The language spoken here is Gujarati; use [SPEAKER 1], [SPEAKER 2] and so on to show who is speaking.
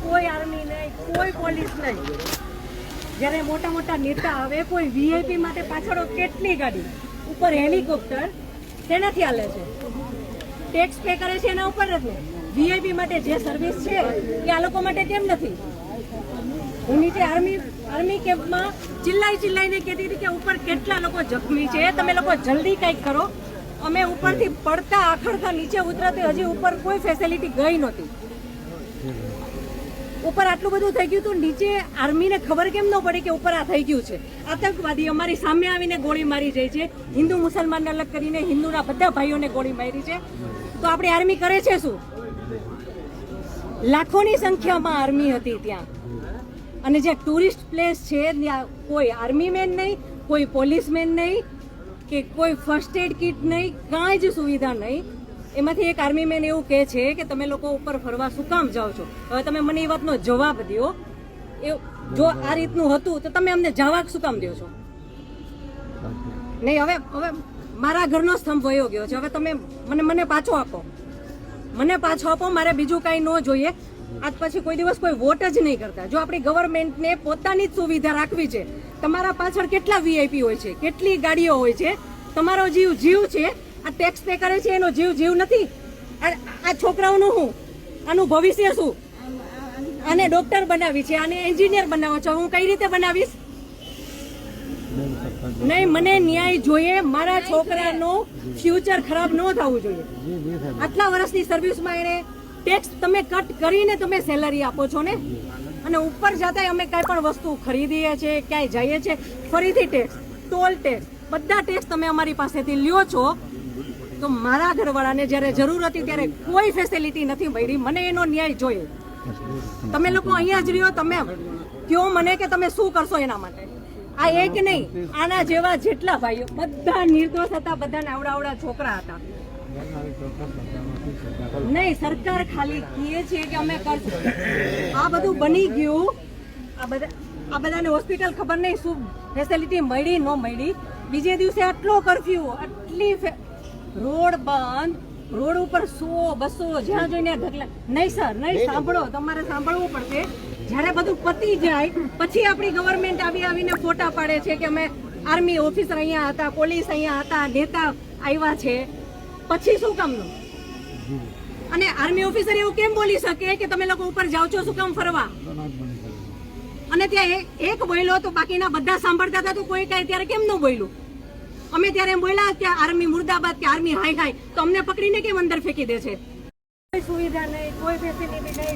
[SPEAKER 1] કોઈ આર્મી નહીં, કોઈ પોલીસ નહીં. જ્યારે મોટા મોટા નેતા આવે, કોઈ વીઆઈપી માટે પાછળ કેટલી ગાડી, ઉપર હેલિકોપ્ટર, તેનાથી હાલે છે. ટેક્સ પે કરે છે એના ઉપર જ ને. વીઆઈપી માટે જે સર્વિસ છે એ આ લોકો માટે કેમ નથી? હું નીચે આર્મી કેમ્પમાં ચિલ્લાઈને કહેતી હતી કે ઉપર કેટલા લોકો જખમી છે, તમે લોકો જલ્દી કંઈક કરો. અમે ઉપરથી પડતા આખડતા નીચે ઉતરતી હજી ઉપર કોઈ ફેસિલિટી ગઈ નહોતી. ઉપર આટલું બધું થઈ ગયું હતું, નીચે આર્મીને ખબર કેમ ન પડી કે ઉપર આ થઈ ગયું છે? આતંકવાદી અમારી સામે આવીને ગોળી મારી જાય છે. હિન્દુ મુસલમાનને અલગ કરીને હિન્દુના બધા ભાઈઓને ગોળી મારી છે. તો આપણી આર્મી કરે છે શું? લાખોની સંખ્યામાં આર્મી હતી ત્યાં. અને જે ટુરિસ્ટ પ્લેસ છે ત્યાં કોઈ આર્મી મેન નહીં, કોઈ પોલીસમેન નહીં, કે કોઈ ફર્સ્ટ એડ કિટ નહીં, કાંઈ જ સુવિધા નહીં. એમાંથી એક આર્મી મેન એવું કહે છે કે તમે લોકો ઉપર ફરવા શું કામ જાઓ છો? હવે તમે મને એ વાતનો જવાબ દો. જો આ રીતનું હતું તો તમે અમને જવા શું કામ દો છો? નહીં, હવે મારા ઘરનો સ્તંભ વયો ગયો છે. હવે તમે મને પાછો આપો, મારે બીજું કાંઈ ન જોઈએ. આજ પછી કોઈ દિવસ કોઈ વોટ જ નહીં કરતા. જો આપણી ગવર્મેન્ટને પોતાની જ સુવિધા રાખવી છે, તમારા પાછળ કેટલા વીઆઈપી હોય છે, કેટલી ગાડીઓ હોય છે, તમારો જીવ છે. આ ટેક્સ પે કરે છે એનો જીવ નથી. આ છોકરાઓનું શું, આનું ભવિષ્ય શું? આને ડોક્ટર બનાવી છે, આને એન્જિનિયર બનાવો છો, હું કઈ રીતે બનાવીશ? નહીં, મને ન્યાય જોઈએ. મારા છોકરાનું ફ્યુચર ખરાબ ન થવું જોઈએ. આટલા વર્ષની સર્વિસમાં એને ટેક્સ તમે કટ કરીને તમે સેલરી આપો છો ને, અને ઉપર જતા અમે કાંઈ પણ વસ્તુ ખરીદીએ છીએ, ક્યાંય જઈએ છીએ, ફરીથી ટેક્સ, ટોલ ટેક્સ, બધા ટેક્સ તમે અમારી પાસેથી લ્યો છો. તો મારા ઘરવાળાને જ્યારે જરૂર હતી ત્યારે કોઈ ફેસિલિટી નથી મળી. મને એનો ન્યાય જોઈએ. તમે લોકો અહીંયા જ રહ્યો, તમે કહો મને કે તમે શું કરશો એના માટે. આ એક નહીં, આના જેવા જેટલા ભાઈઓ બધા નિર્દોષ હતા, બધાને આવડા છોકરા હતા. નહીં, સરકાર ખાલી કહે છે કે અમે કરશું. આ બધું બની ગયું. આ બધાને હોસ્પિટલ ખબર નહીં શું ફેસિલિટી મળી ન મળી. બીજે દિવસે આટલો કરફ્યુ, આટલી રોડ બંધ, રોડ ઉપર 100-200 જ્યાં જોઈને ઢગલા. નહીં સર, નહીં, સાંભળો, તમારે સાંભળવું પડશે. જ્યારે બધું પતી જાય પછી આપણી ગવર્મેન્ટ આવીને ફોટા પાડે છે કે અમે આર્મી ઓફિસર અહીંયા હતા, પોલીસ અહીંયા હતા, નેતા આવ્યા છે. પછી શું કામનું? અને આર્મી ઓફિસર એવું કેમ બોલી શકે કે તમે લોકો ઉપર જાઓ છો શું કામ ફરવા? અને ત્યાં એક બોલ્યો તો બાકીના બધા સાંભળતા હતા, તો કોઈ કાંઈ ત્યારે કેમ ન બોલ્યું? અમે ત્યારે એમ બોલ્યા કે આર્મી મુર્દાબાદ, કે આર્મી હાય હાય, તો અમને પકડીને કેમ અંદર ફેંકી દે છે? કોઈ સુવિધા નહીં, કોઈ ફેસિલિટી નહીં.